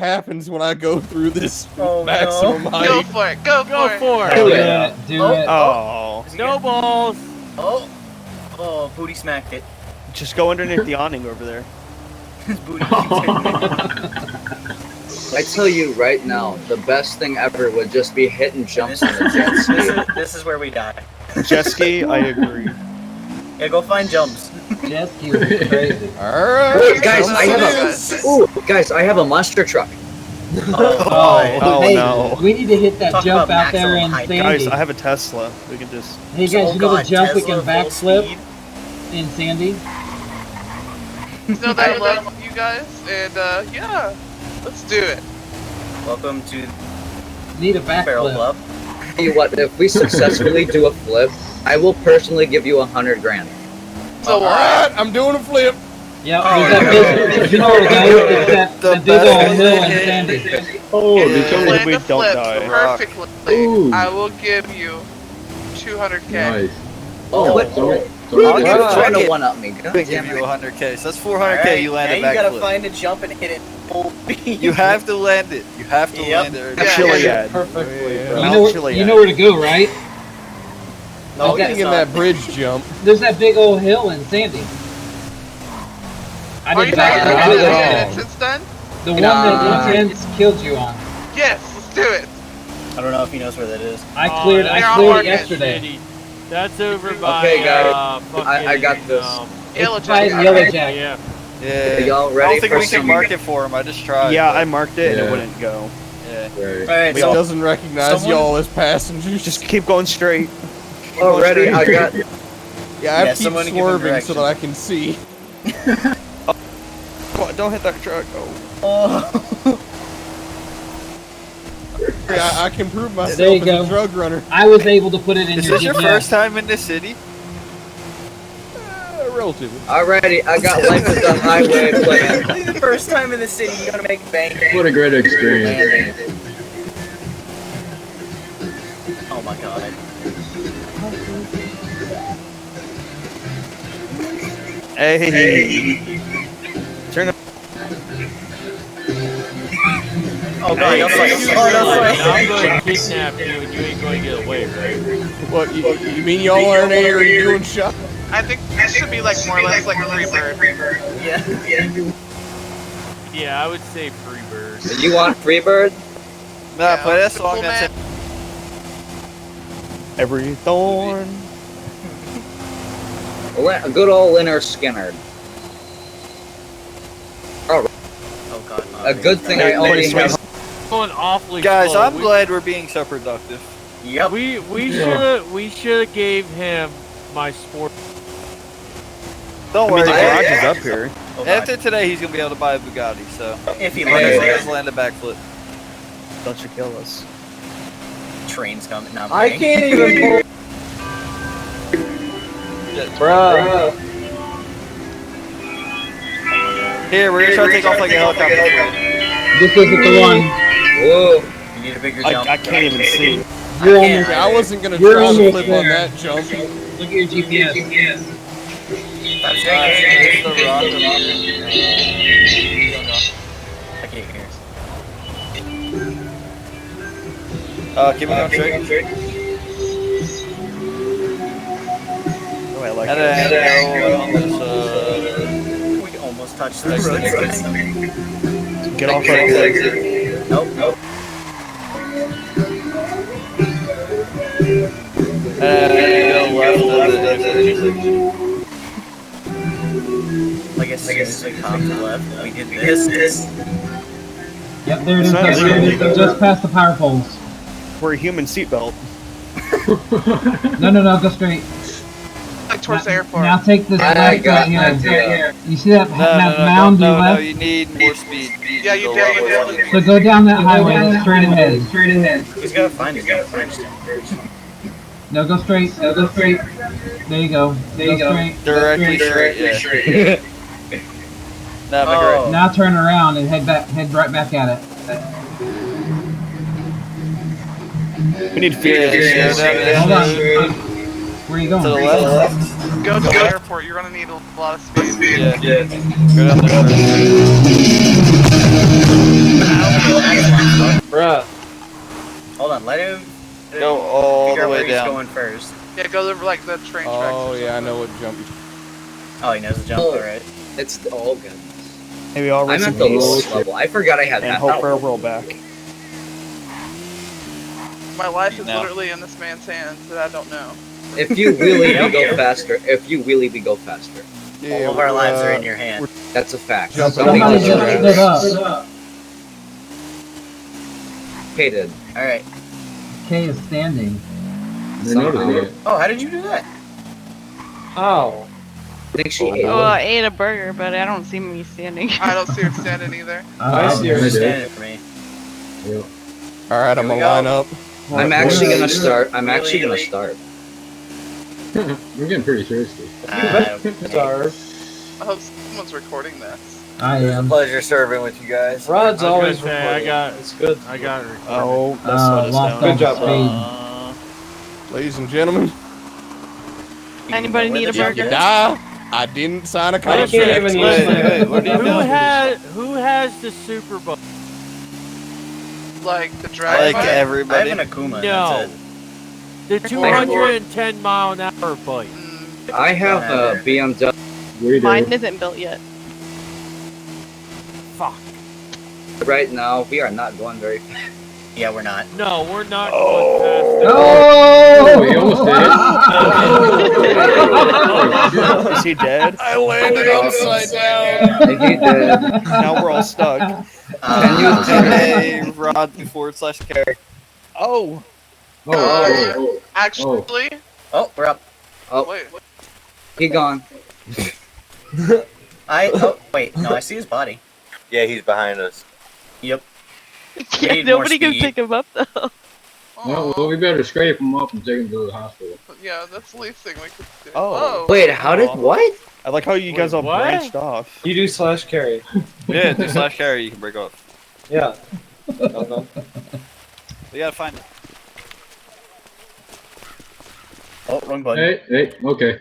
happens when I go through this maximum height. Go for it. Go for it. Do it. Do it. Oh. Snowballs. Oh, booty smacked it. Just go underneath the awning over there. His booty. I tell you right now, the best thing ever would just be hitting jumps on the jet ski. This is where we die. Jet ski, I agree. Yeah, go find jumps. Jet ski would be crazy. Alright. Wait, guys, I have a monster truck. Oh, hey, no. We need to hit that Talk jump about out there in maximum height. Sandy. Guys, I have a Tesla. We can just... Hey guys, you know the jump we can Tesla, backflip in Sandy? So that I love you guys, and yeah, let's do it. Welcome to Need a Barrel backflip. Club. Tell you what, if we successfully do a flip, I will personally give you 100 grand. So Alright, I'm doing a flip. Yeah, you know where to go? It's that big old hill in Sandy. Oh, if you land we the don't flip die. perfectly, Ooh. I will give you 200K. Nice. You're trying to one-up me. God Give damn you it. 100K. So that's 400K. You land now it you back. gotta find a jump and hit it full speed. You have to land it. You have to Yep. land it. Chiliad. Perfectly. You know where to go, right? No, I'm getting in that bridge jump. There's that big old hill in Sandy. I Are did you not gonna back get that. it since then? The one that Intense killed you on. Yes, let's do it. I don't know if he knows where that is. I cleared they're it on yesterday. That's over by. Okay, guys. Fucking, I got this. Yellow It's by Jacket. Yellow Jacket. Yeah. Yeah. Y'all I ready don't think for we can some... mark it for him. I just tried. Yeah, but- I marked it and it Yeah. wouldn't go. Yeah. Right. Alright, It so doesn't recognize someone- y'all as passengers. Just keep going straight. Already, I got... Yeah, I Yeah, have to keep someone give him swerving so direction. that I can see. Come on, don't hit that truck. Oh. I can prove There myself you as go. a drug runner. I was able to put it in Is your this your GPS. first time in this city? Relatively. Alrighty, I got Life is a Highway plan. The first time in the city, you're gonna make bank. What a great experience. Oh my god. Hey. Turn up. Oh god, that's like, oh, that's I'm like. going to kidnap you and you ain't going to get away, right? What, you mean y'all aren't area doing shot? I think this should be like more or less like a free bird. Yeah. Yeah, I would say Freebird. You want Freebird? Nah, Yeah, play that simple song. That's man. it. Every thorn. A good old Leonard Skinner. Oh god. no. A good thing I only have... Going awfully Guys, slow. I'm glad we're being so productive. Yep. We should have gave him my sport. Don't I mean, worry. the guys. garage is up here. Oh, god. After today, he's gonna be able to buy a Bugatti. So If he Hey. let's lands land a backflip. Don't you kill us. trains coming. No, I'm I kidding. can't even pull. Bruh. Here, we're gonna try to take off like a helicopter. This isn't the one. Whoa. You need a bigger jump. I can't even see. You're can't. almost, I wasn't gonna You're try to almost flip there. on that jump. look at your GPS. Stop saying It's the rock. I can't hear. Keep it going straight. Oh, I like And it. then go on this, We almost touched the road. Get off right there. Nope. and go left of the Like as soon as we come to the left, we did this. Yep, there it It's is. not There it is. illegal. Just past the power poles. We're a human seatbelt. No, go straight. Like towards the airport. Now take this I left got right here. You see that, No, that no, mound no, you no, left? you need more speed. Yeah, you Go do, up, you go do. up. So go down that highway straight ahead. He's gotta find his first. No, go straight. There you go. Straight. Directly straight, yeah. Nah, make it right. Now turn around and head right back at it. We need fear. Hold on. Where are you going? To the left. Go to the airport. You're gonna need a lot of speed. Yeah. Go down there. Bruh. Hold on, let him Go all figure the out where way he's down. going first. Yeah, go over like the train tracks. Oh or yeah, I something. know what jump. Oh, he knows the jump, alright. It's all good. Maybe I'll I'm race at the lowest level. I forgot I had and that. hope for a rollback. My life is No. literally in this man's hands that I don't know. If you wheelie, we go faster. If you wheelie, we go faster. Yeah, All of our lives are in your hand. That's a fact. Jump Somebody Somebody over just the just grass. stood up. hated. Alright. Kay is standing. They're noticing it. Oh, how did you do that? How? I think she ate. Oh, I ate a burger, but I don't see me standing. I don't see her standing either. I see her. You're I did. standing for me. All right, I'm Here we gonna line go. up. I'm actually gonna start. I'm actually gonna start. We're getting pretty thirsty. Sorry. I hope someone's recording this. I am. Pleasure serving with you guys. Rod's I was always gonna say, recording. I got- It's good. I got it. Oh, that slowed us lost down. Good job, Spade. Ladies and gentlemen, Anybody need a if you burger? die, I didn't sign a I can't contract. even use my. What are you Who doing? has the Super Bowl? Like the dragon. Like bike? I everybody. have an Akuma. No. That's The 210 mile an hour bike. I have a BMW. We Mine do. isn't built yet. Fuck. Right now, we are not going very fast. it. Yeah, we're not. No, we're not going Oh, Oh! he almost did. Is he dead? I landed upside down. He did. Now we're all stuck. Hey, Rod /carry. Oh! Oh, Actually, Oh, we're up. Oh, wait. he gone. Oh, wait. No, I see his body. Yeah, he's behind us. Yep. Yeah, need more nobody can speed. pick him up though. oh. Well, we better scrape him up and take him to the hospital. Yeah, that's the least thing we could do. Oh. Wait, how did what? I like how you guys Wait, all what? branched off. You do /carry. Yeah, do /carry, you can break off. Yeah. We gotta find it. Oh, wrong button. Hey, okay.